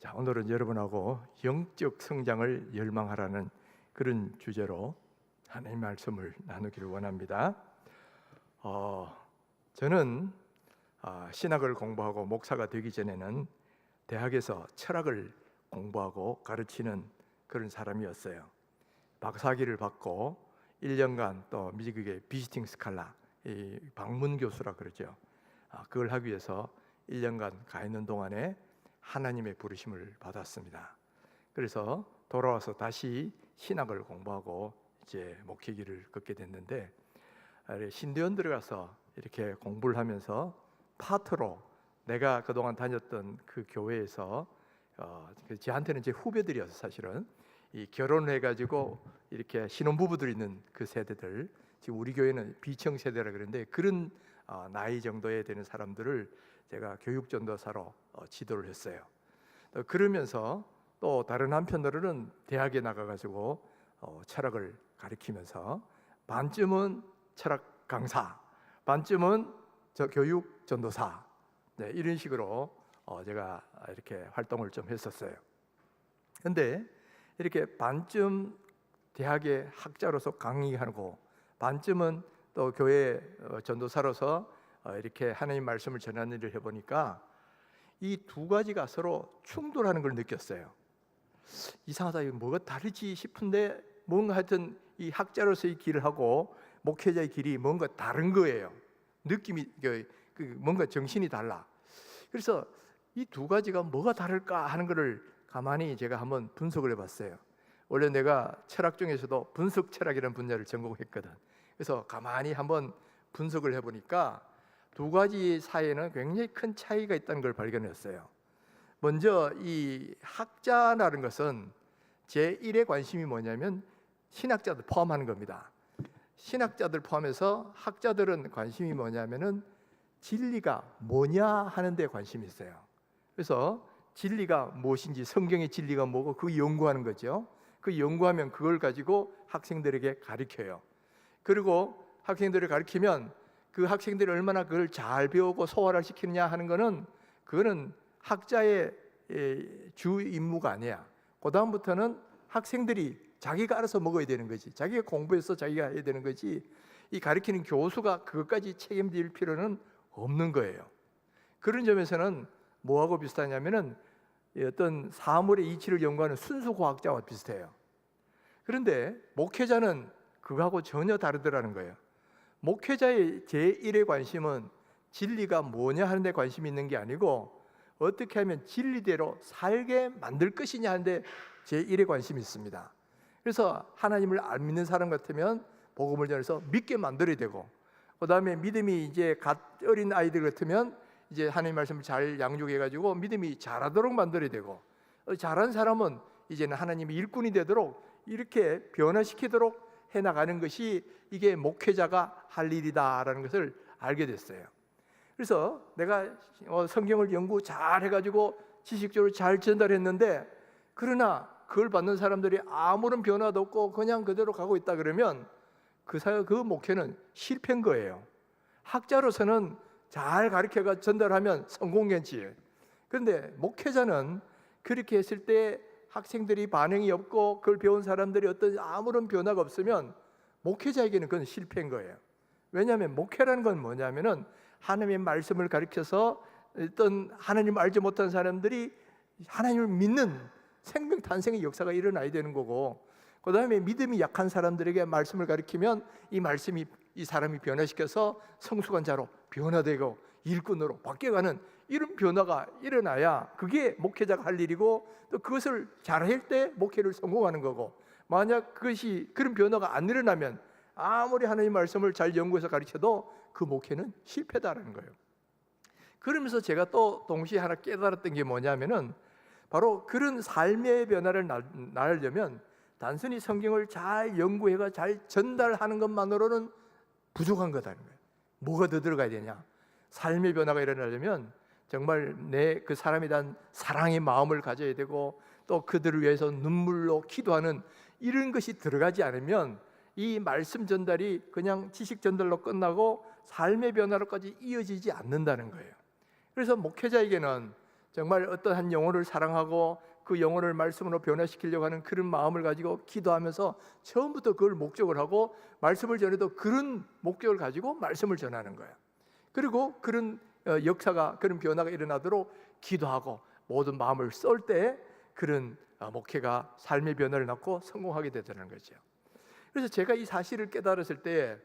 자, 오늘은 여러분하고 영적 성장을 열망하라는 그런 주제로 하나님의 말씀을 나누기를 원합니다. 저는 신학을 공부하고 목사가 되기 전에는 대학에서 철학을 공부하고 가르치는 그런 사람이었어요. 박사학위를 받고 1년간 또 미국의 비지팅 스칼라, 방문 교수라 그러죠. 그걸 하기 위해서 1년간 가 있는 동안에 하나님의 부르심을 받았습니다. 그래서 돌아와서 다시 신학을 공부하고 이제 목회길을 걷게 됐는데, 신대원 들어가서 이렇게 공부를 하면서 파트로 내가 그동안 다녔던 그 교회에서 저한테는 제 후배들이어서 사실은 이 결혼해가지고 이렇게 신혼부부들 있는 그 세대들, 지금 우리 교회는 비청 세대라 그러는데 그런 나이 정도에 되는 사람들을 제가 교육전도사로 지도를 했어요. 그러면서 또 다른 한편으로는 대학에 나가가지고 철학을 가르치면서 반쯤은 철학 강사, 반쯤은 교육 전도사, 이런 식으로 제가 이렇게 활동을 좀 했었어요. 근데 이렇게 반쯤 대학의 학자로서 강의하고 반쯤은 또 교회 전도사로서 이렇게 하나님 말씀을 전하는 일을 해보니까 이 두 가지가 서로 충돌하는 걸 느꼈어요. 이상하다, 이거 뭐가 다르지 싶은데 뭔가 하여튼 이 학자로서의 길을 하고 목회자의 길이 뭔가 다른 거예요. 느낌이 뭔가 정신이 달라. 그래서 이 두 가지가 뭐가 다를까 하는 것을 가만히 제가 한번 분석을 해봤어요. 원래 내가 철학 중에서도 분석 철학이라는 분야를 전공했거든. 그래서 가만히 한번 분석을 해보니까 두 가지 사이에는 굉장히 큰 차이가 있다는 걸 발견했어요. 먼저 이 학자라는 것은 제1의 관심이 뭐냐면 신학자들 포함하는 겁니다. 신학자들 포함해서 학자들은 관심이 뭐냐면은 진리가 뭐냐 하는 데 관심이 있어요. 그래서 진리가 무엇인지, 성경의 진리가 뭐고 그 연구하는 거죠. 그 연구하면 그걸 가지고 학생들에게 가르쳐요. 그리고 학생들을 가르치면 그 학생들이 얼마나 그걸 잘 배우고 소화를 시키느냐 하는 거는 그거는 학자의 주 임무가 아니야. 그 다음부터는 학생들이 자기가 알아서 먹어야 되는 거지. 자기가 공부해서 자기가 해야 되는 거지. 이 가르치는 교수가 그것까지 책임질 필요는 없는 거예요. 그런 점에서는 뭐하고 비슷하냐면은 어떤 사물의 이치를 연구하는 순수과학자와 비슷해요. 그런데 목회자는 그거하고 전혀 다르더라는 거예요. 목회자의 제1의 관심은 진리가 뭐냐 하는 데 관심이 있는 게 아니고 어떻게 하면 진리대로 살게 만들 것이냐 하는 데 제1의 관심이 있습니다. 그래서 하나님을 안 믿는 사람 같으면 복음을 전해서 믿게 만들어야 되고, 그 다음에 믿음이 이제 갓 어린 아이들 같으면 이제 하나님 말씀을 잘 양육해가지고 믿음이 자라도록 만들어야 되고, 잘한 사람은 이제는 하나님의 일꾼이 되도록 이렇게 변화시키도록 해나가는 것이 이게 목회자가 할 일이다라는 것을 알게 됐어요. 그래서 내가 성경을 연구 잘 해가지고 지식적으로 잘 전달했는데, 그러나 그걸 받는 사람들이 아무런 변화도 없고 그냥 그대로 가고 있다 그러면 그 목회는 실패인 거예요. 학자로서는 잘 가르쳐가 전달하면 성공견지. 그런데 목회자는 그렇게 했을 때 학생들이 반응이 없고 그걸 배운 사람들이 어떤 아무런 변화가 없으면 목회자에게는 그건 실패인 거예요. 왜냐하면 목회라는 건 뭐냐면은 하나님의 말씀을 가르쳐서 어떤 하나님을 알지 못한 사람들이 하나님을 믿는 생명 탄생의 역사가 일어나야 되는 거고, 그 다음에 믿음이 약한 사람들에게 말씀을 가르치면 이 말씀이 이 사람이 변화시켜서 성숙한 자로 변화되고 일꾼으로 바뀌어가는 이런 변화가 일어나야 그게 목회자가 할 일이고, 또 그것을 잘할 때 목회를 성공하는 거고, 만약 그것이 그런 변화가 안 일어나면 아무리 하나님 말씀을 잘 연구해서 가르쳐도 그 목회는 실패다라는 거예요. 그러면서 제가 또 동시에 하나 깨달았던 게 뭐냐면은 바로 그런 삶의 변화를 낳으려면 단순히 성경을 잘 연구해가 잘 전달하는 것만으로는 부족한 거다는 거예요. 뭐가 더 들어가야 되냐? 삶의 변화가 일어나려면 정말 내 그 사람에 대한 사랑의 마음을 가져야 되고, 또 그들을 위해서 눈물로 기도하는 이런 것이 들어가지 않으면 이 말씀 전달이 그냥 지식 전달로 끝나고 삶의 변화로까지 이어지지 않는다는 거예요. 그래서 목회자에게는 정말 어떠한 영혼을 사랑하고 그 영혼을 말씀으로 변화시키려고 하는 그런 마음을 가지고 기도하면서 처음부터 그걸 목적을 하고 말씀을 전해도 그런 목적을 가지고 말씀을 전하는 거예요. 그리고 그런 역사가, 그런 변화가 일어나도록 기도하고 모든 마음을 쏠 때 그런 목회가 삶의 변화를 낳고 성공하게 되더라는 거죠. 그래서 제가 이 사실을 깨달았을 때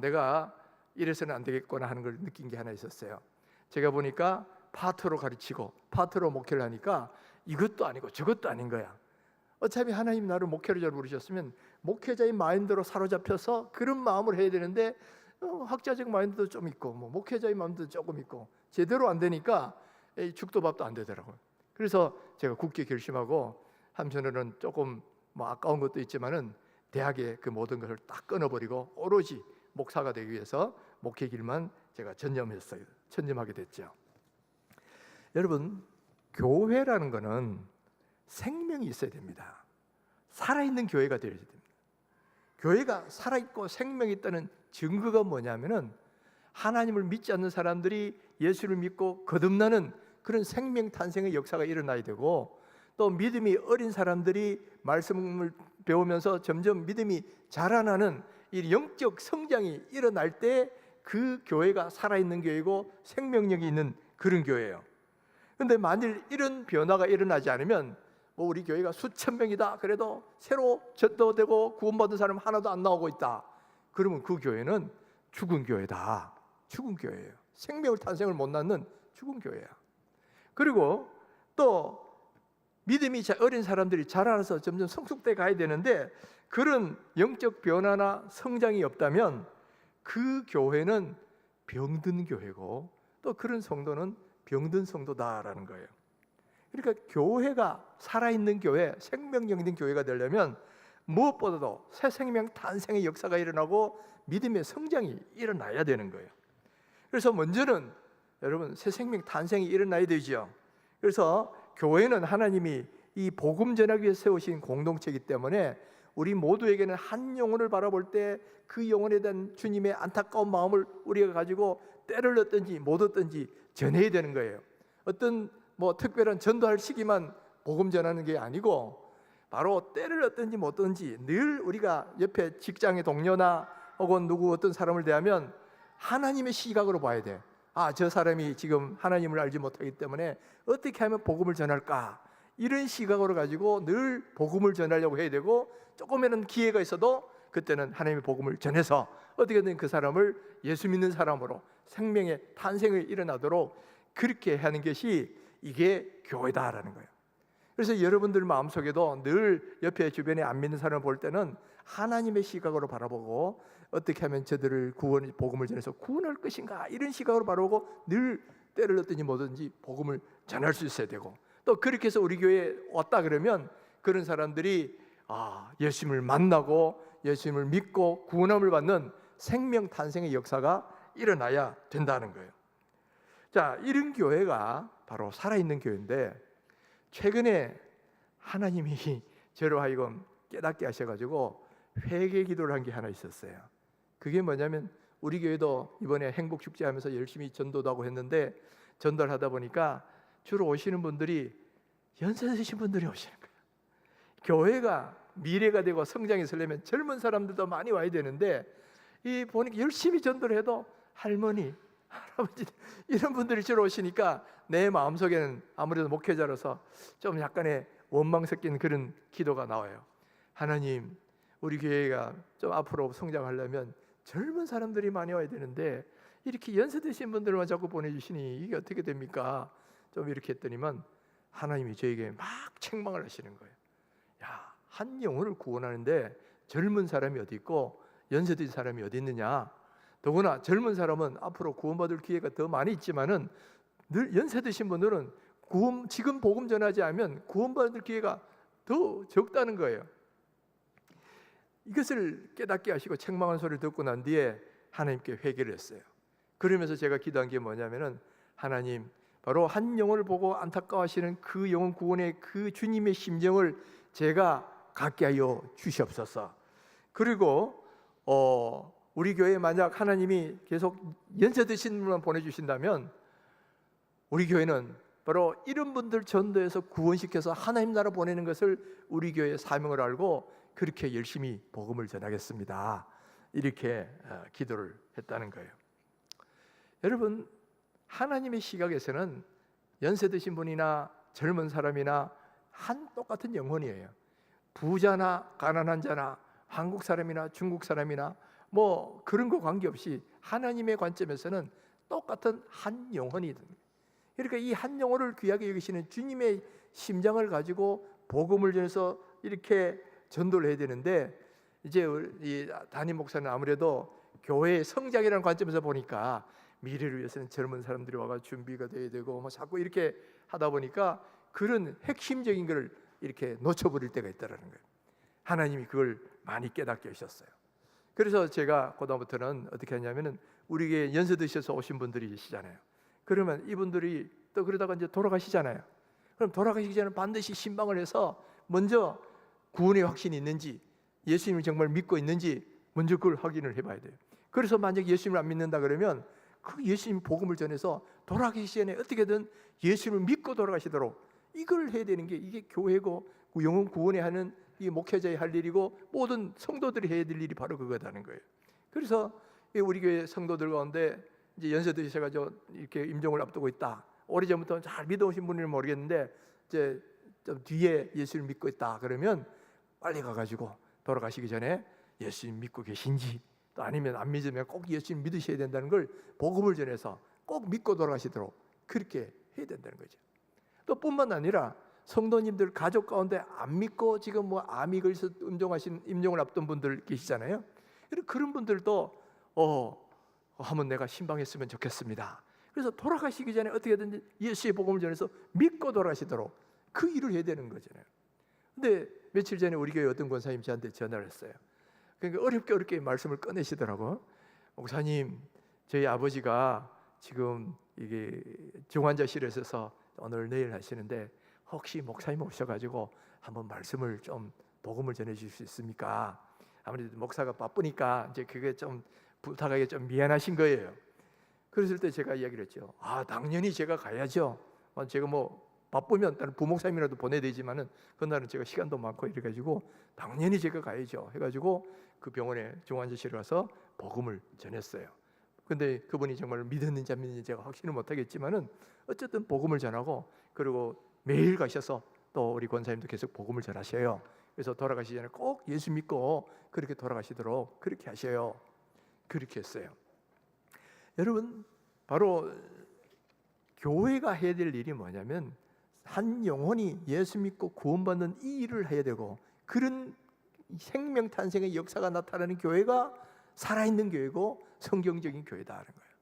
내가 이래서는 안 되겠구나 하는 걸 느낀 게 하나 있었어요. 제가 보니까 파트로 가르치고 파트로 목회를 하니까 이것도 아니고 저것도 아닌 거야. 어차피 하나님 나를 목회자로 부르셨으면 목회자의 마인드로 사로잡혀서 그런 마음을 해야 되는데 학자적 마인드도 좀 있고 목회자의 마인드도 조금 있고 제대로 안 되니까 죽도 밥도 안 되더라고요. 그래서 제가 굳게 결심하고 한편으로는 조금 아까운 것도 있지만은 대학의 그 모든 것을 딱 끊어버리고 오로지 목사가 되기 위해서 목회 길만 제가 전념하게 됐죠. 여러분, 교회라는 것은 생명이 있어야 됩니다. 살아있는 교회가 되어야 됩니다. 교회가 살아있고 생명이 있다는 증거가 뭐냐면은 하나님을 믿지 않는 사람들이 예수를 믿고 거듭나는 그런 생명 탄생의 역사가 일어나야 되고, 또 믿음이 어린 사람들이 말씀을 배우면서 점점 믿음이 자라나는 이 영적 성장이 일어날 때 그 교회가 살아있는 교회고 생명력이 있는 그런 교회예요. 그런데 만일 이런 변화가 일어나지 않으면 우리 교회가 수천 명이다 그래도 새로 전도되고 구원받은 사람 하나도 안 나오고 있다, 그러면 그 교회는 죽은 교회다. 죽은 교회예요. 생명을 탄생을 못 낳는 죽은 교회야. 그리고 또 믿음이 어린 사람들이 자라나서 점점 성숙돼 가야 되는데 그런 영적 변화나 성장이 없다면 그 교회는 병든 교회고 또 그런 성도는 병든 성도다라는 거예요. 그러니까 교회가 살아있는 교회, 생명력 있는 교회가 되려면 무엇보다도 새 생명 탄생의 역사가 일어나고 믿음의 성장이 일어나야 되는 거예요. 그래서 먼저는 여러분 새 생명 탄생이 일어나야 되죠. 그래서 교회는 하나님이 이 복음 전하기 위해 세우신 공동체이기 때문에 우리 모두에게는 한 영혼을 바라볼 때 그 영혼에 대한 주님의 안타까운 마음을 우리가 가지고 때를 얻든지 못 얻든지 전해야 되는 거예요. 어떤 특별한 전도할 시기만 복음 전하는 게 아니고 바로 때를 얻든지 못 얻든지 늘 우리가 옆에 직장의 동료나 혹은 누구 어떤 사람을 대하면 하나님의 시각으로 봐야 돼. 저 사람이 지금 하나님을 알지 못하기 때문에 어떻게 하면 복음을 전할까? 이런 시각으로 가지고 늘 복음을 전하려고 해야 되고, 조금이라도 기회가 있어도 그때는 하나님의 복음을 전해서 어떻게든 그 사람을 예수 믿는 사람으로 생명의 탄생이 일어나도록 그렇게 하는 것이 이게 교회다라는 거예요. 그래서 여러분들 마음속에도 늘 옆에 주변에 안 믿는 사람을 볼 때는 하나님의 시각으로 바라보고 어떻게 하면 저들을 복음을 전해서 구원할 것인가, 이런 시각으로 바라보고 늘 때를 얻든지 뭐든지 복음을 전할 수 있어야 되고, 또 그렇게 해서 우리 교회에 왔다 그러면 그런 사람들이 예수님을 만나고 예수님을 믿고 구원함을 받는 생명 탄생의 역사가 일어나야 된다는 거예요. 자, 이런 교회가 바로 살아있는 교회인데, 최근에 하나님이 저로 하여금 깨닫게 하셔가지고 회개 기도를 한 게 하나 있었어요. 그게 뭐냐면 우리 교회도 이번에 행복축제하면서 열심히 전도도 하고 했는데, 전도를 하다 보니까 주로 오시는 분들이 연세 드신 분들이 오시는 거예요. 교회가 미래가 되고 성장이 서려면 젊은 사람들도 많이 와야 되는데, 이 보니까 열심히 전도를 해도 할머니, 할아버지 이런 분들이 주로 오시니까 내 마음속에는 아무래도 목회자로서 좀 약간의 원망 섞인 그런 기도가 나와요. 하나님, 우리 교회가 좀 앞으로 성장하려면 젊은 사람들이 많이 와야 되는데 이렇게 연세 드신 분들만 자꾸 보내주시니 이게 어떻게 됩니까? 좀 이렇게 했더니만 하나님이 저에게 막 책망을 하시는 거예요. 야, 한 영혼을 구원하는데 젊은 사람이 어디 있고 연세 드신 사람이 어디 있느냐? 더구나 젊은 사람은 앞으로 구원받을 기회가 더 많이 있지만은 늘 연세 드신 분들은 지금 복음 전하지 않으면 구원받을 기회가 더 적다는 거예요. 이것을 깨닫게 하시고 책망한 소리를 듣고 난 뒤에 하나님께 회개를 했어요. 그러면서 제가 기도한 게 뭐냐면은, 하나님, 바로 한 영혼을 보고 안타까워하시는 그 영혼 구원의 그 주님의 심정을 제가 갖게 하여 주시옵소서. 그리고 우리 교회에 만약 하나님이 계속 연세 드신 분만 보내주신다면 우리 교회는 바로 이런 분들 전도해서 구원시켜서 하나님 나라 보내는 것을 우리 교회의 사명을 알고 그렇게 열심히 복음을 전하겠습니다. 이렇게 기도를 했다는 거예요. 여러분, 하나님의 시각에서는 연세 드신 분이나 젊은 사람이나 똑같은 영혼이에요. 부자나 가난한 자나 한국 사람이나 중국 사람이나 뭐 그런 거 관계없이 하나님의 관점에서는 똑같은 한 영혼이든, 그러니까 이 한 영혼을 귀하게 여기시는 주님의 심장을 가지고 복음을 전해서 이렇게 전도를 해야 되는데, 이제 이 담임 목사는 아무래도 교회의 성장이라는 관점에서 보니까 미래를 위해서는 젊은 사람들이 와가 준비가 돼야 되고 뭐 자꾸 이렇게 하다 보니까 그런 핵심적인 걸 이렇게 놓쳐버릴 때가 있다라는 거예요. 하나님이 그걸 많이 깨닫게 하셨어요. 그래서 제가 그다음부터는 어떻게 하냐면은 우리에게 연세 드셔서 오신 분들이 계시잖아요. 그러면 이분들이 또 그러다가 이제 돌아가시잖아요. 그럼 돌아가시기 전에 반드시 신방을 해서 먼저 구원의 확신이 있는지, 예수님을 정말 믿고 있는지 먼저 그걸 확인을 해봐야 돼요. 그래서 만약 예수님을 안 믿는다 그러면 그 예수님 복음을 전해서 돌아가시기 전에 어떻게든 예수님을 믿고 돌아가시도록 이걸 해야 되는 게, 이게 교회고 영혼 구원에 하는 이 목회자의 할 일이고 모든 성도들이 해야 될 일이 바로 그거다는 거예요. 그래서 우리 교회 성도들 가운데 이제 연세 드셔가지고 이렇게 임종을 앞두고 있다, 오래전부터 잘 믿어오신 분은 모르겠는데 이제 좀 뒤에 예수를 믿고 있다 그러면 빨리 가가지고 돌아가시기 전에 예수님 믿고 계신지, 또 아니면 안 믿으면 꼭 예수님 믿으셔야 된다는 걸 복음을 전해서 꼭 믿고 돌아가시도록 그렇게 해야 된다는 거죠. 또 뿐만 아니라 성도님들 가족 가운데 안 믿고 지금 뭐 암이 걸려서 임종을 앞둔 분들 계시잖아요. 그런 분들도 한번 내가 신방했으면 좋겠습니다. 그래서 돌아가시기 전에 어떻게든지 예수의 복음을 전해서 믿고 돌아가시도록 그 일을 해야 되는 거잖아요. 근데 며칠 전에 우리 교회 어떤 권사님 저한테 전화를 했어요. 그러니까 어렵게 말씀을 꺼내시더라고. 목사님, 저희 아버지가 지금 이게 중환자실에 있어서 오늘 내일 하시는데 혹시 목사님 오셔가지고 한번 말씀을 좀 복음을 전해주실 수 있습니까? 아무래도 목사가 바쁘니까 이제 그게 좀 부탁하기 좀 미안하신 거예요. 그랬을 때 제가 이야기를 했죠. 당연히 제가 가야죠. 제가 뭐 바쁘면 다른 부목사님이라도 보내야 되지만은 그날은 제가 시간도 많고 이래가지고 당연히 제가 가야죠 해가지고 그 병원에 중환자실에 가서 복음을 전했어요. 근데 그분이 정말 믿었는지 안 믿는지 제가 확신을 못하겠지만은 어쨌든 복음을 전하고, 그리고 매일 가셔서 또 우리 권사님도 계속 복음을 전하셔요. 그래서 돌아가시기 전에 꼭 예수 믿고 그렇게 돌아가시도록 그렇게 하셔요. 그렇게 했어요. 여러분, 바로 교회가 해야 될 일이 뭐냐면 한 영혼이 예수 믿고 구원받는 이 일을 해야 되고, 그런 생명 탄생의 역사가 나타나는 교회가 살아있는 교회고 성경적인 교회다라는 거예요.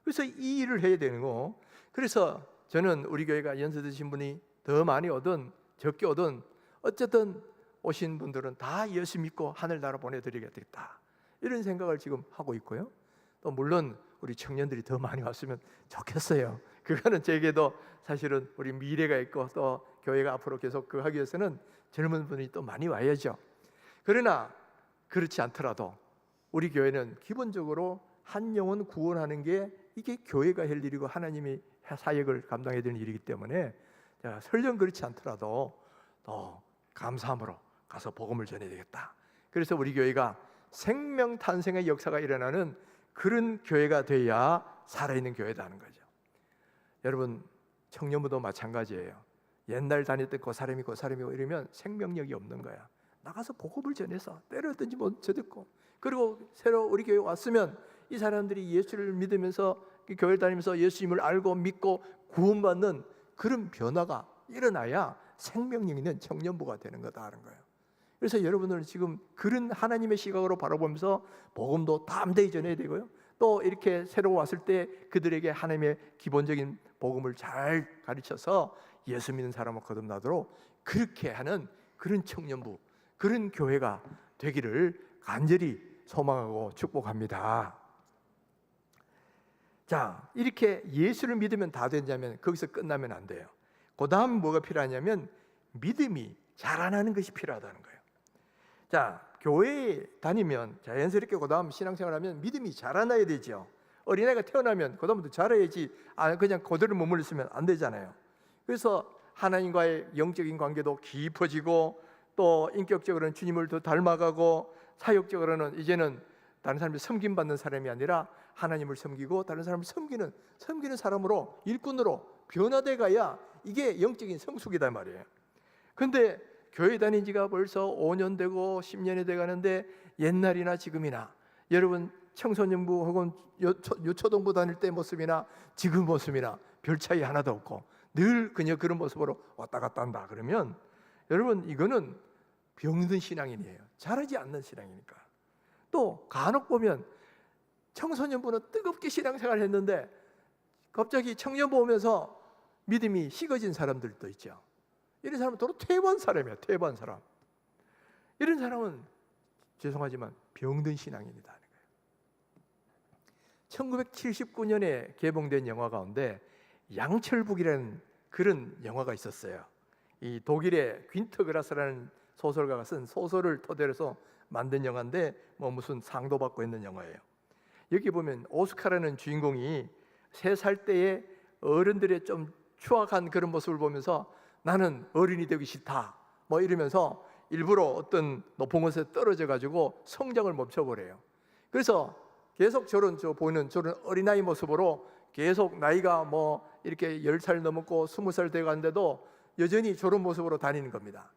그래서 이 일을 해야 되는 거. 그래서 저는 우리 교회가 연세 드신 분이 더 많이 오든 적게 오든 어쨌든 오신 분들은 다 예수 믿고 하늘나라 보내드리겠다, 이런 생각을 지금 하고 있고요. 또 물론 우리 청년들이 더 많이 왔으면 좋겠어요. 그거는 제게도 사실은 우리 미래가 있고 또 교회가 앞으로 계속 하기 위해서는 젊은 분이 또 많이 와야죠. 그러나 그렇지 않더라도 우리 교회는 기본적으로 한 영혼 구원하는 게 이게 교회가 할 일이고 하나님이 사역을 감당해야 되는 일이기 때문에 설령 그렇지 않더라도 또 감사함으로 가서 복음을 전해야 되겠다. 그래서 우리 교회가 생명 탄생의 역사가 일어나는 그런 교회가 돼야 살아있는 교회다 하는 거죠. 여러분, 청년부도 마찬가지예요. 옛날 다녔던 그 사람이고 이러면 생명력이 없는 거야. 나가서 복음을 전해서 때렸든지 못 듣고, 그리고 새로 우리 교회 왔으면 이 사람들이 예수를 믿으면서 교회를 다니면서 예수님을 알고 믿고 구원받는 그런 변화가 일어나야 생명력 있는 청년부가 되는 거다 하는 거예요. 그래서 여러분들은 지금 그런 하나님의 시각으로 바라보면서 복음도 담대히 전해야 되고요, 또 이렇게 새로 왔을 때 그들에게 하나님의 기본적인 복음을 잘 가르쳐서 예수 믿는 사람을 거듭나도록 그렇게 하는 그런 청년부, 그런 교회가 되기를 간절히 소망하고 축복합니다. 자, 이렇게 예수를 믿으면 다 된다면 거기서 끝나면 안 돼요. 그 다음 뭐가 필요하냐면 믿음이 자라나는 것이 필요하다는 거예요. 자, 교회에 다니면 자연스럽게 그 다음 신앙생활하면 믿음이 자라나야 되죠. 어린아이가 태어나면 그 다음부터 자라야지, 그냥 그대로 머물러 있으면 안 되잖아요. 그래서 하나님과의 영적인 관계도 깊어지고 또 인격적으로는 주님을 더 닮아가고 사역적으로는 이제는 다른 사람이 섬김받는 사람이 아니라 하나님을 섬기고 다른 사람을 섬기는 사람으로, 일꾼으로 변화돼 가야 이게 영적인 성숙이다 말이에요. 근데 교회 다닌 지가 벌써 5년 되고 10년이 돼 가는데 옛날이나 지금이나 여러분 청소년부 혹은 유초동부 다닐 때 모습이나 지금 모습이나 별 차이 하나도 없고 늘 그냥 그런 모습으로 왔다 갔다 한다 그러면 여러분 이거는 병든 신앙인이에요. 자라지 않는 신앙이니까. 또 간혹 보면 청소년부는 뜨겁게 신앙생활을 했는데 갑자기 청년부 오면서 믿음이 식어진 사람들도 있죠. 이런 사람은 도로 퇴보한 사람이에요. 퇴보한 사람. 이런 사람은 죄송하지만 병든 신앙인이다. 1979년에 개봉된 영화 가운데 양철북이라는 그런 영화가 있었어요. 이 독일의 귄터 그라스라는 소설가가 쓴 소설을 토대로 해서 만든 영화인데 뭐 무슨 상도 받고 있는 영화예요. 여기 보면 오스카라는 주인공이 3살 때의 어른들의 좀 추악한 그런 모습을 보면서 나는 어른이 되기 싫다 뭐 이러면서 일부러 어떤 높은 곳에 떨어져 가지고 성장을 멈춰버려요. 그래서 계속 저런 어린아이 모습으로 계속 나이가 뭐 이렇게 10살 넘었고 20살 돼가는데도 여전히 저런 모습으로 다니는 겁니다.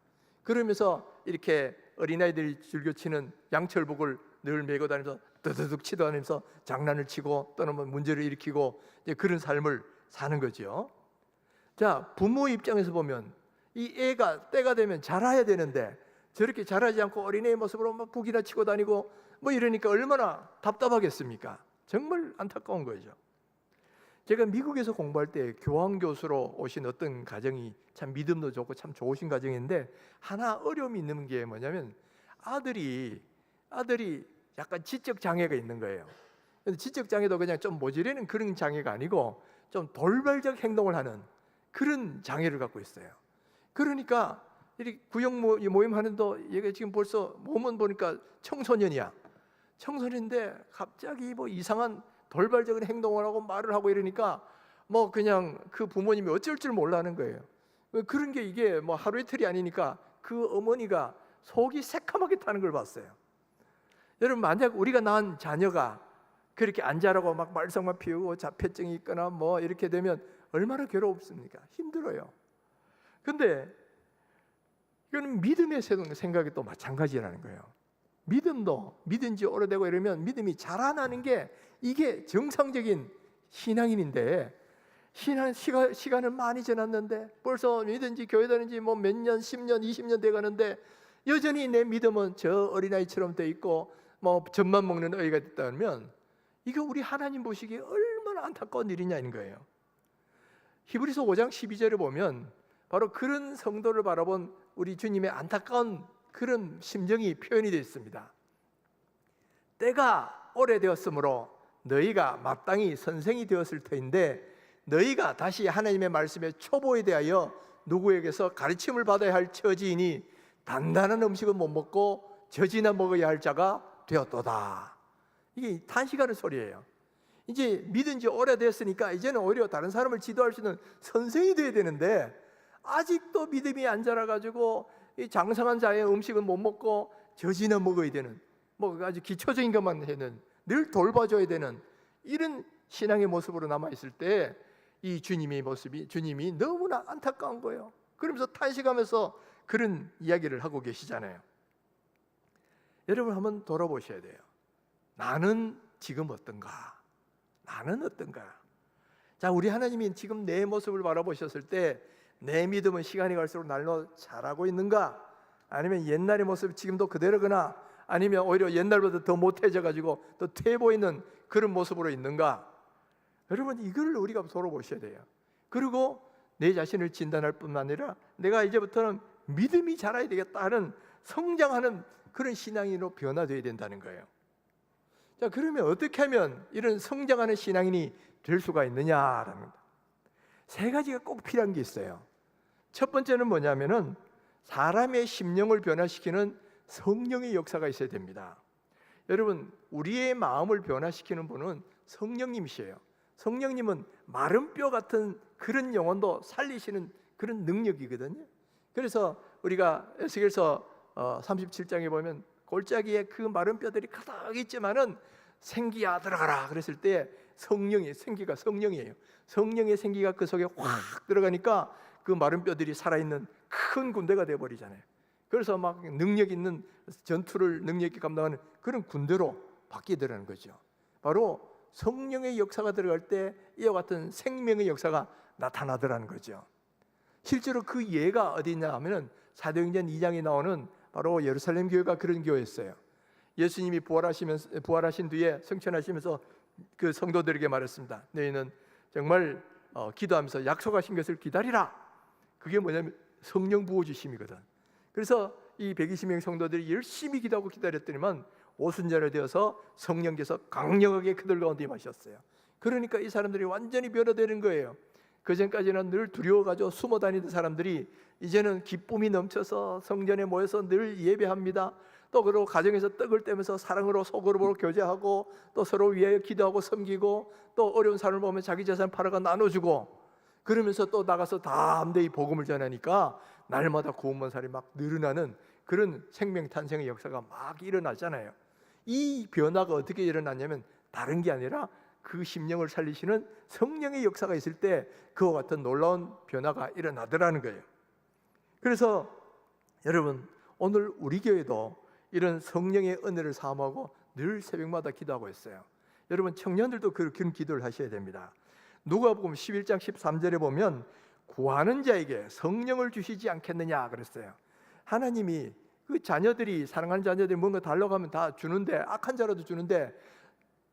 그러면서 이렇게 어린아이들이 즐겨치는 양철북을 늘 메고 다니면서 드드득 치고 다니면서 장난을 치고 또는 뭐 문제를 일으키고 이제 그런 삶을 사는 거죠. 자, 부모 입장에서 보면 이 애가 때가 되면 자라야 되는데 저렇게 자라지 않고 어린애의 모습으로 막 북이나 치고 다니고 뭐 이러니까 얼마나 답답하겠습니까? 정말 안타까운 거죠. 제가 미국에서 공부할 때 교환교수로 오신 어떤 가정이 참 믿음도 좋고 참 좋으신 가정인데 하나 어려움이 있는 게 뭐냐면 아들이 약간 지적 장애가 있는 거예요. 지적 장애도 그냥 좀 모질라는 그런 장애가 아니고 좀 돌발적 행동을 하는 그런 장애를 갖고 있어요. 그러니까 이 구역 모임 하는데 얘가 지금 벌써 몸은 보니까 청소년이야. 청소년인데 갑자기 뭐 이상한 돌발적인 행동을 하고 말을 하고 이러니까 뭐 그냥 그 부모님이 어쩔 줄 몰라하는 거예요. 그런 게 이게 뭐 하루 이틀이 아니니까 그 어머니가 속이 새카맣게 타는 걸 봤어요. 여러분 만약 우리가 낳은 자녀가 그렇게 안 자라고 막 말썽만 피우고 자폐증이 있거나 뭐 이렇게 되면 얼마나 괴롭습니까? 힘들어요. 근데 이거는 믿음의 생각이 또 마찬가지라는 거예요. 믿음도 믿은 지 오래되고 이러면 믿음이 자라나는 게 이게 정상적인 신앙인인데 시간은 많이 지났는데 벌써 믿은 지 교회 다닌 지 뭐 몇 년, 10년, 20년 돼 가는데 여전히 내 믿음은 저 어린아이처럼 돼 있고 뭐 젖만 먹는 어이가 됐다면 이거 우리 하나님 보시기에 얼마나 안타까운 일이냐는 거예요. 히브리서 5장 12절에 보면 바로 그런 성도를 바라본 우리 주님의 안타까운 그런 심정이 표현이 되어 있습니다. 때가 오래되었으므로 너희가 마땅히 선생이 되었을 터인데 너희가 다시 하나님의 말씀의 초보에 대하여 누구에게서 가르침을 받아야 할 처지이니 단단한 음식은 못 먹고 젖이나 먹어야 할 자가 되었도다. 이게 탄식하는 소리예요. 이제 믿은 지 오래됐으니까 이제는 오히려 다른 사람을 지도할 수 있는 선생이 돼야 되는데 아직도 믿음이 안 자라가지고 이 장성한 자의 음식은 못 먹고 젖이나 먹어야 되는 뭐 아주 기초적인 것만 해는 늘 돌봐줘야 되는 이런 신앙의 모습으로 남아있을 때 이 주님이 너무나 안타까운 거예요. 그러면서 탄식하면서 그런 이야기를 하고 계시잖아요. 여러분 한번 돌아보셔야 돼요. 나는 지금 어떤가? 나는 어떤가? 자, 우리 하나님이 지금 내 모습을 바라보셨을 때 내 믿음은 시간이 갈수록 날로 자라고 있는가? 아니면 옛날의 모습이 지금도 그대로거나 아니면 오히려 옛날보다 더 못해져 가지고 더 퇴보 있는 그런 모습으로 있는가? 여러분 이걸 우리가 돌아보셔야 돼요. 그리고 내 자신을 진단할 뿐만 아니라 내가 이제부터는 믿음이 자라야 되겠다 하는 성장하는 그런 신앙인으로 변화되어야 된다는 거예요. 자, 그러면 어떻게 하면 이런 성장하는 신앙인이 될 수가 있느냐라는 겁니다. 3가지가 꼭 필요한 게 있어요. 첫 번째는 뭐냐면은 사람의 심령을 변화시키는 성령의 역사가 있어야 됩니다. 여러분 우리의 마음을 변화시키는 분은 성령님이시에요. 성령님은 마른 뼈 같은 그런 영혼도 살리시는 그런 능력이거든요. 그래서 우리가 에스겔서 37장에 보면 골짜기에 그 마른 뼈들이 가득 있지만은 생기야 들어가라 그랬을 때 성령이, 생기가 성령이에요. 성령의 생기가 그 속에 확 들어가니까 그 마른 뼈들이 살아있는 큰 군대가 되어버리잖아요. 그래서 막 능력 있는 전투를 능력 있게 감당하는 그런 군대로 바뀌더라는 거죠. 바로 성령의 역사가 들어갈 때 이와 같은 생명의 역사가 나타나더라는 거죠. 실제로 그 예가 어디 있냐 하면은 사도행전 2장에 나오는 바로 예루살렘 교회가 그런 교회였어요. 예수님이 부활하신 뒤에 성천하시면서 그 성도들에게 말했습니다. 너희는 정말 기도하면서 약속하신 것을 기다리라. 그게 뭐냐면 성령 부어주심이거든. 그래서 이 120명 성도들이 열심히 기도하고 기다렸더니만 오순절에 되어서 성령께서 강력하게 그들 가운데 임하셨어요. 그러니까 이 사람들이 완전히 변화되는 거예요. 그전까지는 늘 두려워가지고 숨어 다니던 사람들이 이제는 기쁨이 넘쳐서 성전에 모여서 늘 예배합니다. 또 그리고 가정에서 떡을 떼면서 사랑으로 소그룹으로 교제하고 또 서로 위하여 기도하고 섬기고 또 어려운 사람을 보면 자기 재산 팔아가 나눠주고 그러면서 또 나가서 담대히 복음을 전하니까 날마다 구원받은 사람이 막 늘어나는 그런 생명 탄생의 역사가 막 일어나잖아요. 이 변화가 어떻게 일어났냐면 다른 게 아니라 그 심령을 살리시는 성령의 역사가 있을 때 그와 같은 놀라운 변화가 일어나더라는 거예요. 그래서 여러분 오늘 우리 교회도 이런 성령의 은혜를 사모하고 늘 새벽마다 기도하고 있어요. 여러분 청년들도 그런 기도를 하셔야 됩니다. 누가복음 11장 13절에 보면 구하는 자에게 성령을 주시지 않겠느냐 그랬어요. 하나님이 그 자녀들이 사랑하는 자녀들이 뭔가 달라고 하면 다 주는데 악한 자라도 주는데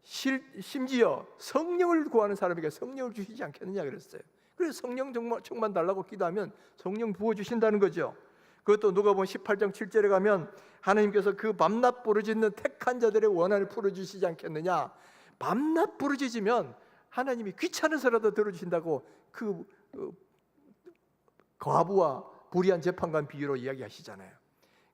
심지어 성령을 구하는 사람에게 성령을 주시지 않겠느냐 그랬어요. 그래서 성령 정만 달라고 기도하면 성령 부어주신다는 거죠. 그것도 누가복음 18장 7절에 가면 하나님께서 그 밤낮 부르짖는 택한 자들의 원한을 풀어주시지 않겠느냐. 밤낮 부르짖으면 하나님이 귀찮아서라도 들어주신다고 그 과부와 불의한 재판관 비유로 이야기하시잖아요.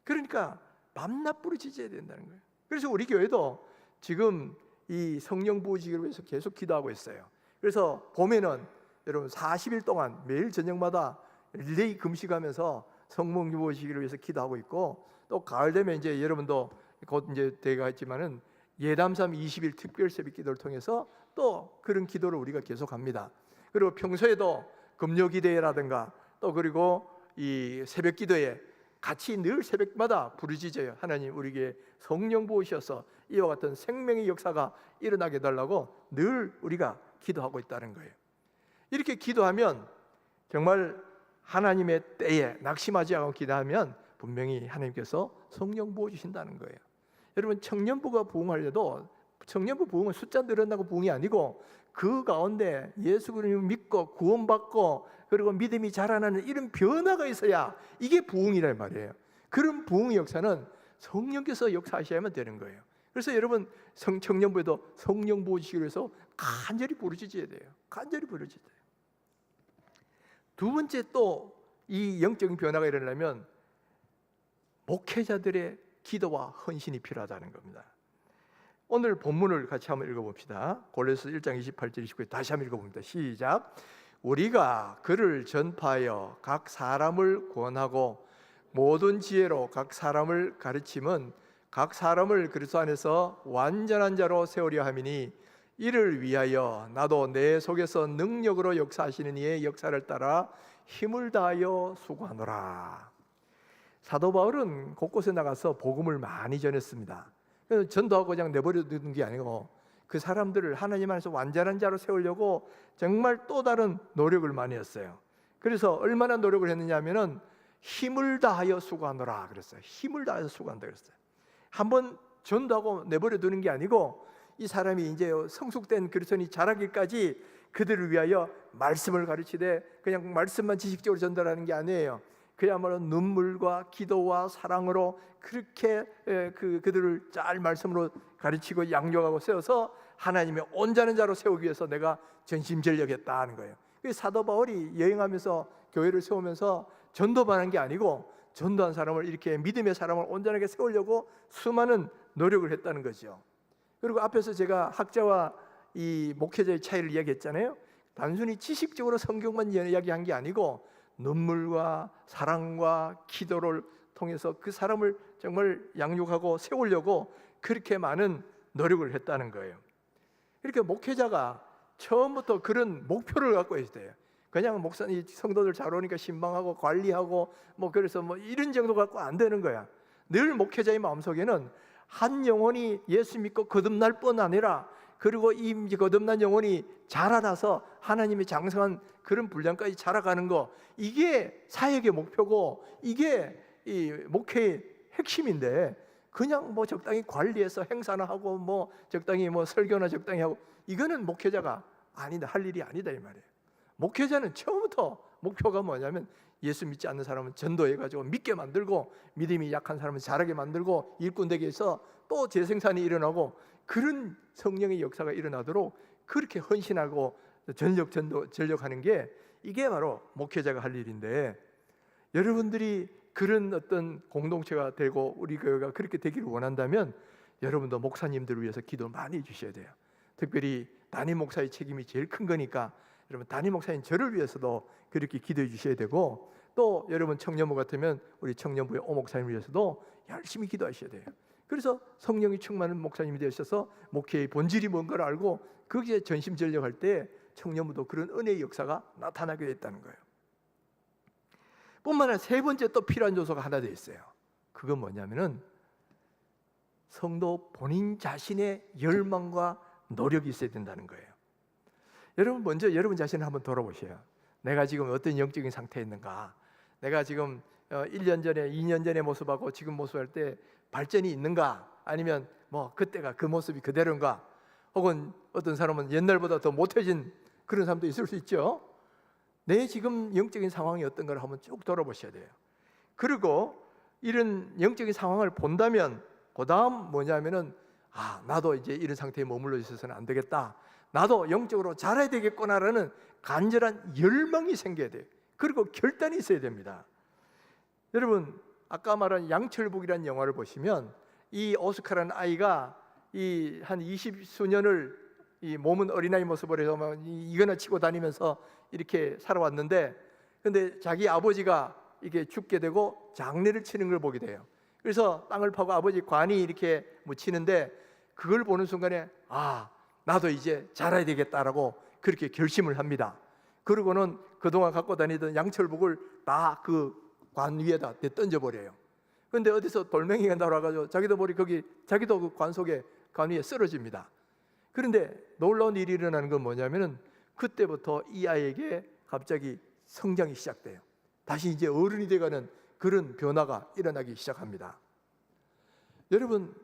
그러니까 밤낮 부르짖어야 된다는 거예요. 그래서 우리 교회도 지금 이 성령 부어지기를 위해서 계속 기도하고 있어요. 그래서 봄에는 여러분 40일 동안 매일 저녁마다 릴레이 금식하면서 성령 부어지기를 위해서 기도하고 있고 또 가을 되면 이제 여러분도 곧 이제 대가 있지만은 예담삼 20일 특별 새벽 기도를 통해서 또 그런 기도를 우리가 계속합니다. 그리고 평소에도 금요 기도회라든가 또 그리고 이 새벽 기도에 같이 늘 새벽마다 부르짖어요. 하나님 우리에게 성령 부으셔서 이와 같은 생명의 역사가 일어나게 해달라고 늘 우리가 기도하고 있다는 거예요. 이렇게 기도하면 정말 하나님의 때에 낙심하지 않고 기도하면 분명히 하나님께서 성령 부어주신다는 거예요. 여러분 청년부가 부흥하려도 청년부 부흥은 숫자 늘어나고 부흥이 아니고 그 가운데 예수 그리스도를 믿고 구원받고 그리고 믿음이 자라나는 이런 변화가 있어야 이게 부흥이란 말이에요. 그런 부흥의 역사는 성령께서 역사하셔야만 되는 거예요. 그래서 여러분 청년부에도 성령 부어주시기 위해서 간절히 부르짖어야 돼요. 간절히 부르짖어야 돼요. 두 번째 또 이 영적인 변화가 일어나려면 목회자들의 기도와 헌신이 필요하다는 겁니다. 오늘 본문을 같이 한번 읽어봅시다. 골로새 1장 28절 29절 다시 한번 읽어봅니다. 시작. 우리가 그를 전파하여 각 사람을 구원하고 모든 지혜로 각 사람을 가르침은 각 사람을 그리스도 안에서 완전한 자로 세우려 함이니 이를 위하여 나도 내 속에서 능력으로 역사하시는 이의 역사를 따라 힘을 다하여 수고하노라. 사도 바울은 곳곳에 나가서 복음을 많이 전했습니다. 전도하고 그냥 내버려 두는 게 아니고 그 사람들을 하나님 안에서 완전한 자로 세우려고 정말 또 다른 노력을 많이 했어요. 그래서 얼마나 노력을 했느냐 하면은 힘을 다하여 수고하노라 그랬어요. 힘을 다해서 수고한다 그랬어요. 한번 전도하고 내버려 두는 게 아니고 이 사람이 이제 성숙된 그리스도인이 자라기까지 그들을 위하여 말씀을 가르치되 그냥 말씀만 지식적으로 전달하는 게 아니에요. 그야말로 눈물과 기도와 사랑으로 그렇게 그들을 잘 말씀으로 가르치고 양육하고 세워서 하나님의 온전한 자로 세우기 위해서 내가 전심전력했다 하는 거예요. 사도 바울이 여행하면서 교회를 세우면서 전도만 한 게 아니고 전도한 사람을 이렇게 믿음의 사람을 온전하게 세우려고 수많은 노력을 했다는 거죠. 그리고 앞에서 제가 학자와 이 목회자의 차이를 이야기했잖아요. 단순히 지식적으로 성경만 이야기한 게 아니고 눈물과 사랑과 기도를 통해서 그 사람을 정말 양육하고 세우려고 그렇게 많은 노력을 했다는 거예요. 이렇게 목회자가 처음부터 그런 목표를 갖고 있어야 돼요. 그냥 목사님 성도들 잘 오니까 신방하고 관리하고 뭐 그래서 뭐 이런 정도 갖고 안 되는 거야. 늘 목회자의 마음속에는 한 영혼이 예수 믿고 거듭날 뿐 아니라 그리고 이 거듭난 영혼이 자라나서 하나님의 장성한 그런 분량까지 자라가는 거, 이게 사역의 목표고 이게 이 목회의 핵심인데, 그냥 뭐 적당히 관리해서 행사나 하고 뭐 적당히 뭐 설교나 적당히 하고, 이거는 목회자가 아니다, 할 일이 아니다 이 말이에요. 목회자는 처음부터 목표가 뭐냐면 예수 믿지 않는 사람은 전도해가지고 믿게 만들고, 믿음이 약한 사람은 잘하게 만들고, 일꾼 되게 해서 또 재생산이 일어나고, 그런 성령의 역사가 일어나도록 그렇게 헌신하고 전력하는 게, 이게 바로 목회자가 할 일인데, 여러분들이 그런 어떤 공동체가 되고 우리 교회가 그렇게 되기를 원한다면 여러분도 목사님들을 위해서 기도 많이 해주셔야 돼요. 특별히 담임 목사의 책임이 제일 큰 거니까 여러분 담임 목사님 저를 위해서도 그렇게 기도해 주셔야 되고, 또 여러분 청년부 같으면 우리 청년부의 오 목사님을 위해서도 열심히 기도하셔야 돼요. 그래서 성령이 충만한 목사님이 되셔서 목회의 본질이 뭔가를 알고 거기에 전심전력할 때 청년부도 그런 은혜의 역사가 나타나게 됐다는 거예요. 뿐만 아니라 세 번째 또 필요한 요소가 하나 더 있어요. 그건 뭐냐면은 성도 본인 자신의 열망과 노력이 있어야 된다는 거예요. 여러분 먼저 여러분 자신을 한번 돌아보세요. 내가 지금 어떤 영적인 상태에 있는가? 내가 지금 1년 전에 2년 전의 모습하고 지금 모습할 때 발전이 있는가? 아니면 뭐 그때가 그 모습이 그대로인가? 혹은 어떤 사람은 옛날보다 더 못해진 그런 사람도 있을 수 있죠. 내 지금 영적인 상황이 어떤 걸 한번 쭉 돌아보셔야 돼요. 그리고 이런 영적인 상황을 본다면 그 다음 뭐냐면은 나도 이제 이런 상태에 머물러 있어서는 안 되겠다, 나도 영적으로 자라야 되겠구나라는 간절한 열망이 생겨야 돼요. 그리고 결단이 있어야 됩니다. 여러분 아까 말한 양철복이라는 영화를 보시면 이 오스카라는 아이가 이 한 20수년을 이 몸은 어린아이 모습을 해서 막 이거나 치고 다니면서 이렇게 살아왔는데, 근데 자기 아버지가 이게 죽게 되고 장례를 치는 걸 보게 돼요. 그래서 땅을 파고 아버지 관이 이렇게 묻히는데, 그걸 보는 순간에 나도 이제 자라야 되겠다라고 그렇게 결심을 합니다. 그러고는 그동안 갖고 다니던 양철복을 다 그 관 위에다 던져버려요. 그런데 어디서 돌멩이가 날아가지고 자기도 머리 자기도 그 관 속에 관 위에 쓰러집니다. 그런데 놀라운 일이 일어나는 건 뭐냐면은 그때부터 이 아이에게 갑자기 성장이 시작돼요. 다시 이제 어른이 돼가는 그런 변화가 일어나기 시작합니다. 여러분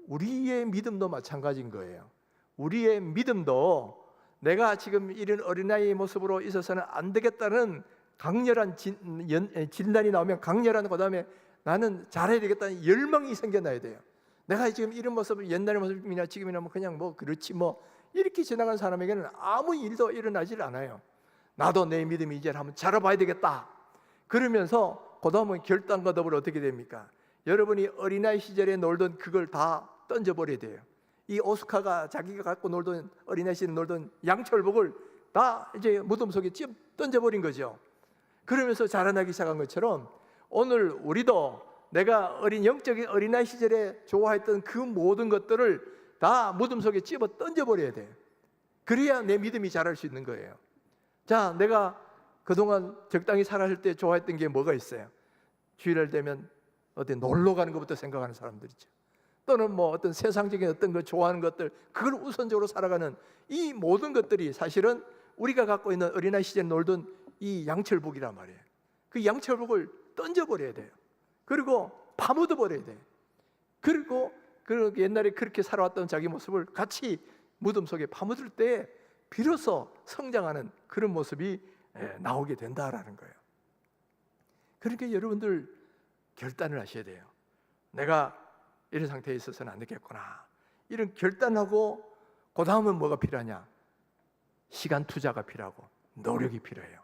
우리의 믿음도 마찬가지인 거예요. 우리의 믿음도 내가 지금 이런 어린아이의 모습으로 있어서는 안 되겠다는 강렬한 진단이 나오면 강렬한, 그 다음에 나는 잘해야 되겠다는 열망이 생겨나야 돼요. 내가 지금 이런 모습을 옛날의 모습이나 지금이나 뭐 그냥 뭐 그렇지 뭐 이렇게 지나간 사람에게는 아무 일도 일어나질 않아요. 나도 내 믿음이 이제 한번 자라봐야 되겠다. 그러면서 그 다음은 결단과 더불어 어떻게 됩니까? 여러분이 어린아이 시절에 놀던 그걸 다 던져버려야 돼요. 이 오스카가 자기가 갖고 놀던 어린아이 시절에 놀던 양철복을 다 이제 무덤 속에 던져버린 거죠. 그러면서 자라나기 시작한 것처럼 오늘 우리도 내가 영적인 어린아이 시절에 좋아했던 그 모든 것들을 다 무덤 속에 집어 던져버려야 돼요. 그래야 내 믿음이 자랄 수 있는 거예요. 자, 내가 그동안 적당히 살았을 때 좋아했던 게 뭐가 있어요? 주일날 되면 어디 놀러 가는 것부터 생각하는 사람들이죠. 또는 뭐 어떤 세상적인 어떤 걸 좋아하는 것들, 그걸 우선적으로 살아가는 이 모든 것들이 사실은 우리가 갖고 있는 어린아이 시절에 놀던 이 양철복이란 말이에요. 그 양철복을 던져버려야 돼요. 그리고 파묻어 버려야 돼요. 그리고 옛날에 그렇게 살아왔던 자기 모습을 같이 무덤 속에 파묻을 때 비로소 성장하는 그런 모습이 나오게 된다라는 거예요. 그러니까 여러분들 결단을 하셔야 돼요. 내가 이런 상태에 있어서는 안 되겠구나. 이런 결단하고 그 다음은 뭐가 필요하냐? 시간 투자가 필요하고 노력이 필요해요.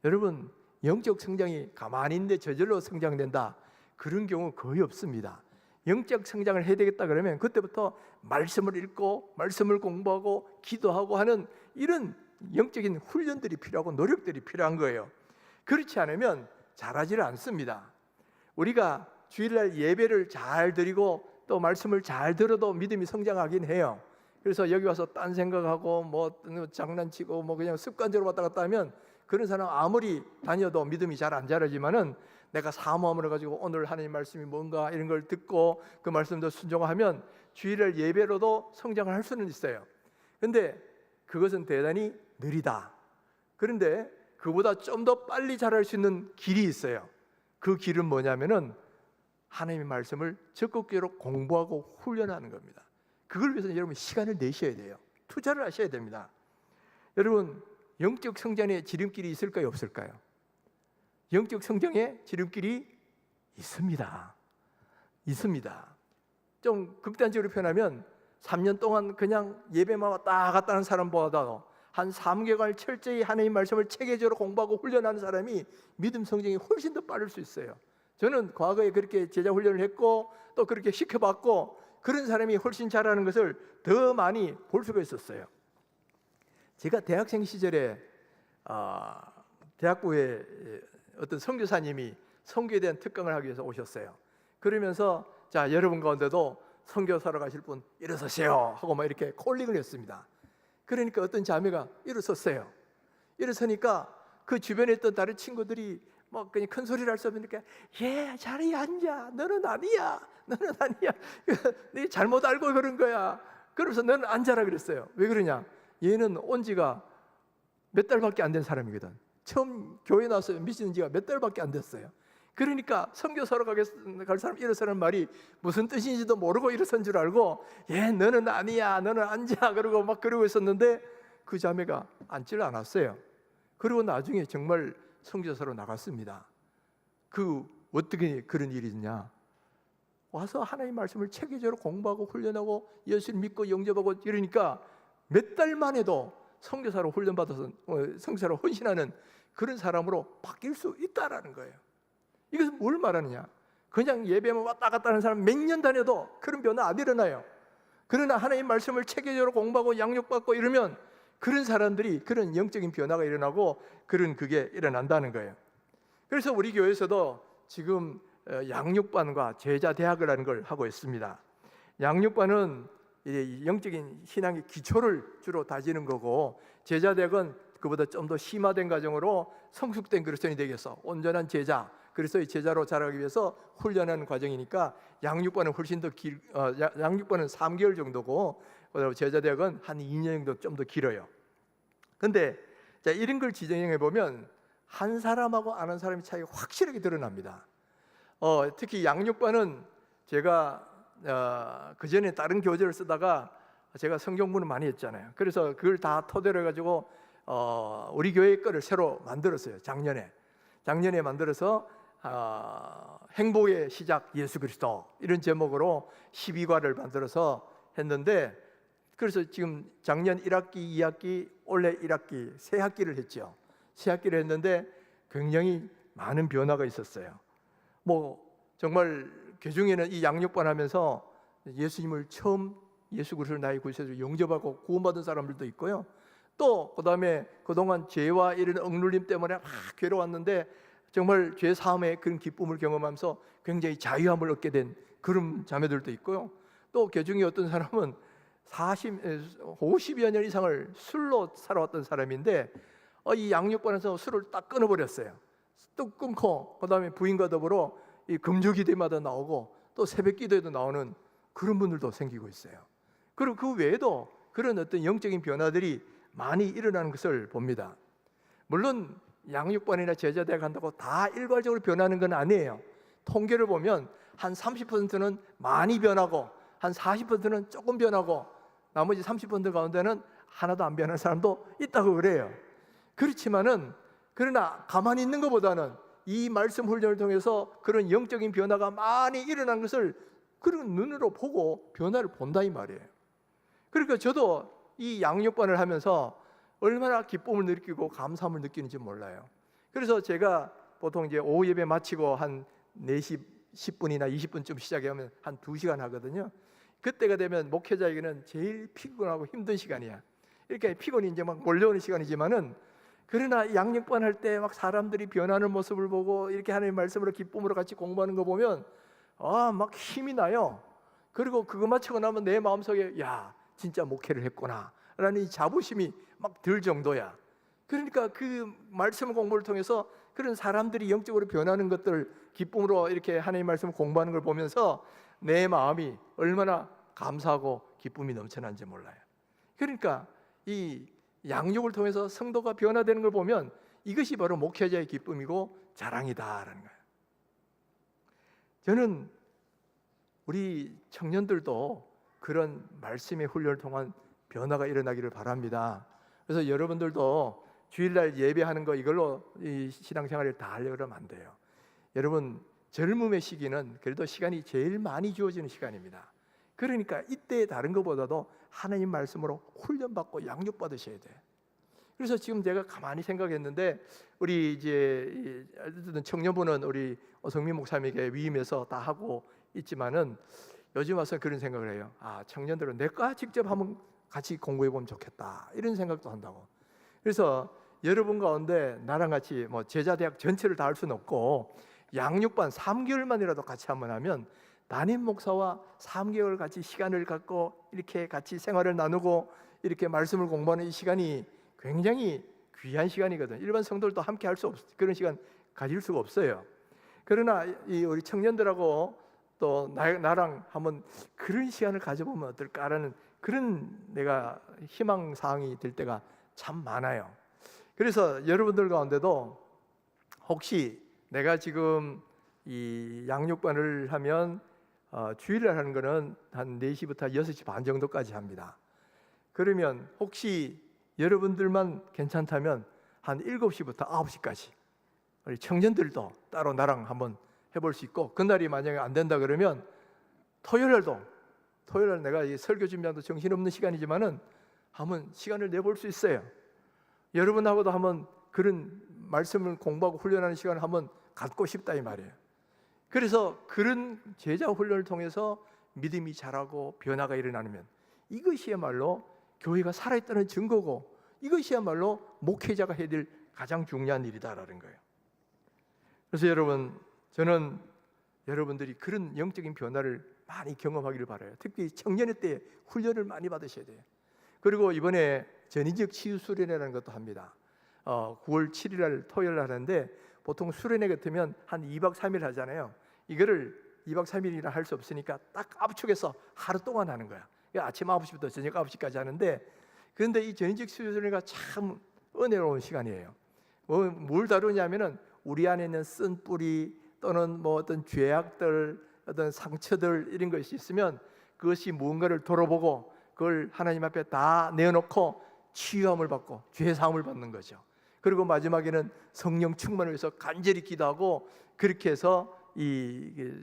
여러분 영적 성장이 가만히 있는데 저절로 성장된다, 그런 경우 거의 없습니다. 영적 성장을 해야 되겠다 그러면 그때부터 말씀을 읽고 말씀을 공부하고 기도하고 하는 이런 영적인 훈련들이 필요하고 노력들이 필요한 거예요. 그렇지 않으면 잘하지를 않습니다. 우리가 주일날 예배를 잘 드리고 또 말씀을 잘 들어도 믿음이 성장하긴 해요. 그래서 여기 와서 딴 생각하고 뭐 장난치고 뭐 그냥 습관적으로 왔다 갔다 하면 그런 사람 아무리 다녀도 믿음이 잘 안 자라지만은 내가 사모함을 가지고 오늘 하나님 말씀이 뭔가 이런 걸 듣고 그 말씀도 순종하면 주일날 예배로도 성장을 할 수는 있어요. 근데 그것은 대단히 느리다. 그런데 그보다 좀 더 빨리 자랄 수 있는 길이 있어요. 그 길은 뭐냐면은 하나님의 말씀을 적극적으로 공부하고 훈련하는 겁니다. 그걸 위해서 여러분 시간을 내셔야 돼요. 투자를 하셔야 됩니다. 여러분 영적 성장의 지름길이 있을까요, 없을까요? 영적 성장의 지름길이 있습니다. 있습니다. 좀 극단적으로 표현하면 3년 동안 그냥 예배만 왔다 갔다 하는 사람보다도 한 3개월 철저히 하나님 말씀을 체계적으로 공부하고 훈련하는 사람이 믿음 성장이 훨씬 더 빠를 수 있어요. 저는 과거에 그렇게 제자 훈련을 했고 또 그렇게 시켜봤고 그런 사람이 훨씬 잘하는 것을 더 많이 볼 수가 있었어요. 제가 대학생 시절에 대학부에 어떤 선교사님이 선교에 대한 특강을 하기 위해서 오셨어요. 그러면서 자, 여러분 가운데도 선교사로 가실 분 일어서세요 하고 막 이렇게 콜링을 했습니다. 그러니까 어떤 자매가 일어섰어요. 일어서니까 그 주변에 있던 다른 친구들이 막 그냥 큰 소리를 할 수 없으니까 자리에 앉아. 너는 아니야. 너는 아니야. 네 잘못 알고 그런 거야. 그러면서 너는 앉아라 그랬어요. 왜 그러냐? 얘는 온 지가 몇 달밖에 안 된 사람이거든. 처음 교회 나와서 미신 지가 몇 달밖에 안 됐어요. 그러니까 선교사로 갈 사람 일어서는 말이 무슨 뜻인지도 모르고 일어선 줄 알고 너는 아니야. 너는 앉아. 그러고 막 그러고 있었는데 그 자매가 앉지를 않았어요. 그리고 나중에 정말 선교사로 나갔습니다. 어떻게 그런 일이 있냐? 와서 하나님 말씀을 체계적으로 공부하고 훈련하고 예수를 믿고 영접하고 이러니까 몇 달 만에도 선교사로 훈련받아서 선교사로 헌신하는 그런 사람으로 바뀔 수 있다라는 거예요. 이것은 뭘 말하느냐? 그냥 예배만 왔다 갔다 하는 사람 몇 년 다녀도 그런 변화 안 일어나요. 그러나 하나님 말씀을 체계적으로 공부하고 양육받고 이러면 그런 사람들이 그런 영적인 변화가 일어나고 그게 일어난다는 거예요. 그래서 우리 교회에서도 지금 양육반과 제자대학을 하는 걸 하고 있습니다. 양육반은 영적인 신앙의 기초를 주로 다지는 거고 제자대학은 그보다 좀 더 심화된 과정으로 성숙된 그리스도인이 되기 위해서 온전한 제자, 그리스도의 제자로 자라기 위해서 훈련하는 과정이니까 양육반은 훨씬 더 양육반은 3개월 정도고 제자대학은 한 2년 정도 좀 더 길어요. 근데 자, 이런 걸 지정해 보면 한 사람하고 안 한 사람의 차이가 확실하게 드러납니다. 특히 양육반은 제가 그 전에 다른 교재를 쓰다가 제가 성경문을 많이 했잖아요. 그래서 그걸 다 토대로 해가지고 우리 교회 거를 새로 만들었어요. 작년에 만들어서 행복의 시작 예수 그리스도 이런 제목으로 12과를 만들어서 했는데 그래서 지금 작년 1학기, 2학기, 올해 1학기 세 학기를 했죠. 세 학기를 했는데 굉장히 많은 변화가 있었어요. 뭐 정말 교중에는 이 양육반 하면서 예수님을 처음 예수 그리스도를 나의 구세주로 영접하고 구원받은 사람들도 있고요. 또 그다음에 그동안 죄와 이런 억눌림 때문에 막 괴로웠는데 정말 죄 사함의 그런 기쁨을 경험하면서 굉장히 자유함을 얻게 된 그런 자매들도 있고요. 또 교중에 어떤 사람은 50여 년 이상을 술로 살아왔던 사람인데 이 양육반에서 술을 딱 끊어버렸어요. 뚝 끊고 그다음에 부인과 더불어 이 금주기도마다 나오고 또 새벽기도에도 나오는 그런 분들도 생기고 있어요. 그리고 그 외에도 그런 어떤 영적인 변화들이 많이 일어나는 것을 봅니다. 물론 양육반이나 제자대학 한다고 다 일괄적으로 변하는 건 아니에요. 통계를 보면 한 30%는 많이 변하고 한 40%는 조금 변하고 나머지 30% 가운데는 하나도 안 변하는 사람도 있다고 그래요. 그렇지만은 그러나 가만히 있는 것보다는 이 말씀 훈련을 통해서 그런 영적인 변화가 많이 일어난 것을 그런 눈으로 보고 변화를 본다 이 말이에요. 그러니까 저도 이 양육반을 하면서 얼마나 기쁨을 느끼고 감사함을 느끼는지 몰라요. 그래서 제가 보통 이제 오후 예배 마치고 한 4시 10분이나 20분쯤 시작하면 한 2시간 하거든요. 그때가 되면 목회자에게는 제일 피곤하고 힘든 시간이야. 이렇게 피곤이 이제 막 몰려오는 시간이지만은 그러나 양육반 할 때 막 사람들이 변하는 모습을 보고 이렇게 하나님의 말씀으로 기쁨으로 같이 공부하는 거 보면 막 힘이 나요. 그리고 그거 마치고 나면 내 마음속에 야, 진짜 목회를 했구나 라는 이 자부심이 막 들 정도야. 그러니까 그 말씀 공부를 통해서 그런 사람들이 영적으로 변하는 것들을 기쁨으로 이렇게 하나님의 말씀을 공부하는 걸 보면서 내 마음이 얼마나 감사하고 기쁨이 넘쳐나는지 몰라요. 그러니까 이 양육을 통해서 성도가 변화되는 걸 보면 이것이 바로 목회자의 기쁨이고 자랑이다라는 거예요. 저는 우리 청년들도 그런 말씀의 훈련을 통한 변화가 일어나기를 바랍니다. 그래서 여러분들도 주일날 예배하는 거 이걸로 이 신앙생활을 다 하려고 그러면 안 돼요. 여러분 젊음의 시기는 그래도 시간이 제일 많이 주어지는 시간입니다. 그러니까 이때 다른 것보다도 하나님 말씀으로 훈련받고 양육받으셔야 돼요. 그래서 지금 제가 가만히 생각했는데 우리 이제 청년부는 우리 어성민 목사님에게 위임해서 다 하고 있지만은 요즘 와서 그런 생각을 해요. 청년들은 내가 직접 한번 같이 공부해 보면 좋겠다 이런 생각도 한다고. 그래서 여러분 가운데 나랑 같이 뭐 제자대학 전체를 다 할 수는 없고 양육반 3개월만이라도 같이 한번 하면 담임 목사와 3개월 같이 시간을 갖고 이렇게 같이 생활을 나누고 이렇게 말씀을 공부하는 이 시간이 굉장히 귀한 시간이거든. 일반 성도들도 함께 할 수 그런 시간 가질 수가 없어요. 그러나 이 우리 청년들하고 또 나랑 한번 그런 시간을 가져보면 어떨까라는 그런 내가 희망 사항이 될 때가 참 많아요. 그래서 여러분들 가운데도 혹시 내가 지금 이 양육반을 하면 주일날 하는 거는 한 4시부터 6시 반 정도까지 합니다. 그러면 혹시 여러분들만 괜찮다면 한 7시부터 9시까지 우리 청년들도 따로 나랑 한번 해볼 수 있고, 그날이 만약에 안 된다 그러면 토요일날 내가 이 설교 준비하는 정신없는 시간이지만은 한번 시간을 내볼 수 있어요. 여러분하고도 한번 그런 말씀을 공부하고 훈련하는 시간을 한번 갖고 싶다 이 말이에요. 그래서 그런 제자 훈련을 통해서 믿음이 자라고 변화가 일어나면 이것이야말로 교회가 살아있다는 증거고 이것이야말로 목회자가 해야 될 가장 중요한 일이다라는 거예요. 그래서 여러분, 저는 여러분들이 그런 영적인 변화를 많이 경험하기를 바라요. 특히 청년의 때 훈련을 많이 받으셔야 돼요. 그리고 이번에 전인적 치유 수련회라는 것도 합니다. 9월 7일 날 토요일 날 하는데 보통 수련회 같으면 한 2박 3일 하잖아요. 이거를 2박 3일이나 할 수 없으니까 딱 압축해서 하루 동안 하는 거야. 아침 9시부터 저녁 9시까지 하는데, 그런데 이 전인적 치유 수련회가 참 은혜로운 시간이에요. 뭘 다루냐면은 우리 안에 있는 쓴 뿌리 또는 뭐 어떤 죄악들, 어떤 상처들 이런 것이 있으면 그것이 무언가를 돌아보고 그걸 하나님 앞에 다 내어놓고 치유함을 받고 죄 사함을 받는 거죠. 그리고 마지막에는 성령 충만을 위해서 간절히 기도하고 그렇게 해서 이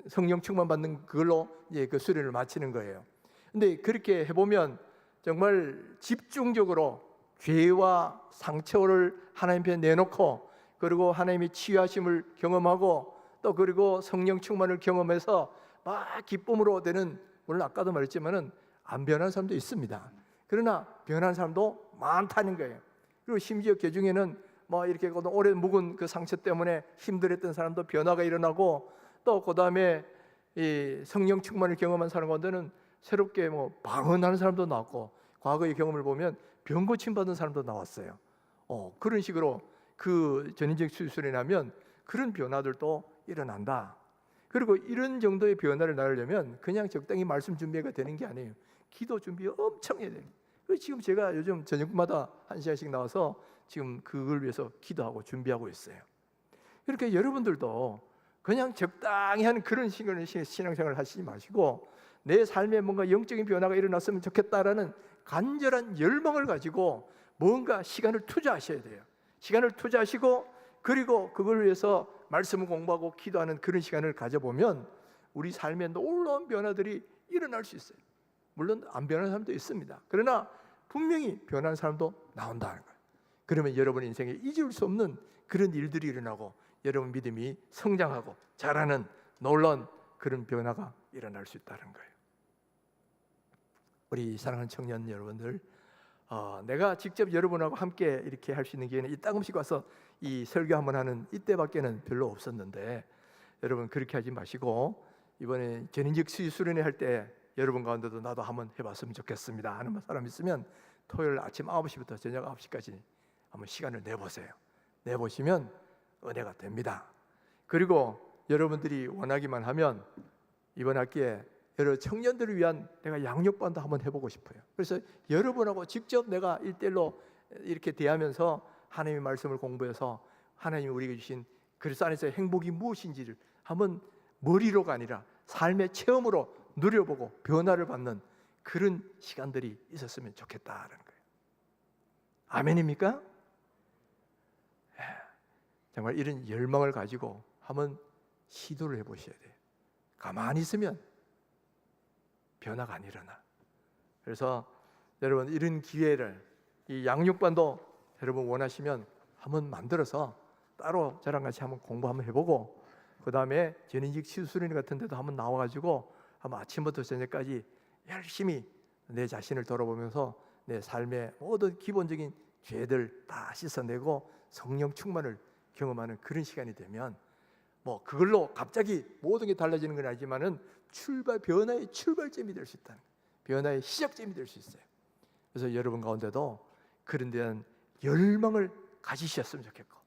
성령 충만 받는 그걸로 이제 그 수련을 마치는 거예요. 근데 그렇게 해보면 정말 집중적으로 죄와 상처를 하나님 앞에 내놓고 그리고 하나님의 치유하심을 경험하고 또 그리고 성령 충만을 경험해서 막 기쁨으로 되는, 물론 아까도 말했지만은 안 변한 사람도 있습니다. 그러나 변한 사람도 많다는 거예요. 그리고 심지어 그 중에는 뭐 이렇게 오래 묵은 그 상처 때문에 힘들었던 사람도 변화가 일어나고 또 그 다음에 이 성령 충만을 경험한 사람 가운데는 새롭게 뭐 방언하는 사람도 나왔고 과거의 경험을 보면 병 고침 받은 사람도 나왔어요. 그런 식으로 그 전인적 수술이 나면 그런 변화들도 일어난다. 그리고 이런 정도의 변화를 나으려면 그냥 적당히 말씀 준비가 되는 게 아니에요. 기도 준비 엄청 해야 돼요. 그래서 지금 제가 요즘 저녁마다 1시간씩 나와서 지금 그걸 위해서 기도하고 준비하고 있어요. 이렇게 여러분들도 그냥 적당히 하는 그런 신앙생활을 하시지 마시고 내 삶에 뭔가 영적인 변화가 일어났으면 좋겠다라는 간절한 열망을 가지고 뭔가 시간을 투자하셔야 돼요. 시간을 투자하시고 그리고 그걸 위해서 말씀을 공부하고 기도하는 그런 시간을 가져보면 우리 삶에 놀라운 변화들이 일어날 수 있어요. 물론 안 변하는 사람도 있습니다. 그러나 분명히 변하는 사람도 나온다는 거예요. 그러면 여러분 인생에 잊을 수 없는 그런 일들이 일어나고 여러분 믿음이 성장하고 자라는 놀라운 그런 변화가 일어날 수 있다는 거예요. 우리 사랑하는 청년 여러분들, 내가 직접 여러분하고 함께 이렇게 할 수 있는 기회는 이 따끔씩 와서 이 설교 한번 하는 이때밖에는 별로 없었는데, 여러분 그렇게 하지 마시고 이번에 전인직 수련회 할 때 여러분 가운데도 나도 한번 해봤으면 좋겠습니다 하는 사람 있으면 토요일 아침 9시부터 저녁 9시까지 한번 시간을 내보세요. 내보시면 은혜가 됩니다. 그리고 여러분들이 원하기만 하면 이번 학기에 여러 청년들을 위한 내가 양육반도 한번 해보고 싶어요. 그래서 여러분하고 직접 내가 1대1로 이렇게 대하면서 하나님의 말씀을 공부해서 하나님이 우리에게 주신 그리스도 안에서의 행복이 무엇인지를 한번 머리로가 아니라 삶의 체험으로 누려보고 변화를 받는 그런 시간들이 있었으면 좋겠다라는 거예요. 아멘입니까? 정말 이런 열망을 가지고 한번 시도를 해보셔야 돼요. 가만히 있으면 변화가 안 일어나. 그래서 여러분 이런 기회를, 이 양육반도 여러분 원하시면 한번 만들어서 따로 저랑 같이 한번 공부 한번 해보고, 그 다음에 전인직 치유수련회 같은 데도 한번 나와가지고 한번 아침부터 저녁까지 열심히 내 자신을 돌아보면서 내 삶의 모든 기본적인 죄들 다 씻어내고 성령 충만을 경험하는 그런 시간이 되면, 뭐 그걸로 갑자기 모든 게 달라지는 건 아니지만은 변화의 출발점이 될 수 있다는 거예요. 변화의 시작점이 될 수 있어요. 그래서 여러분 가운데도 그런 데한 열망을 가지셨으면 좋겠고,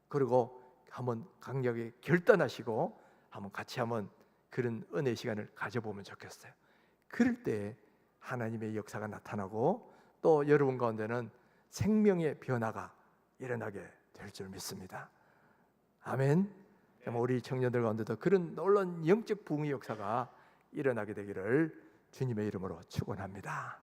그리고 한번 강력하게 결단하시고 한번 같이 한번 그런 은혜 시간을 가져보면 좋겠어요. 그럴 때 하나님의 역사가 나타나고 또 여러분 가운데는 생명의 변화가 일어나게 될 줄 믿습니다. 아멘. 우리 청년들 가운데도 그런 놀라운 영적 부흥의 역사가 일어나게 되기를 주님의 이름으로 축원합니다.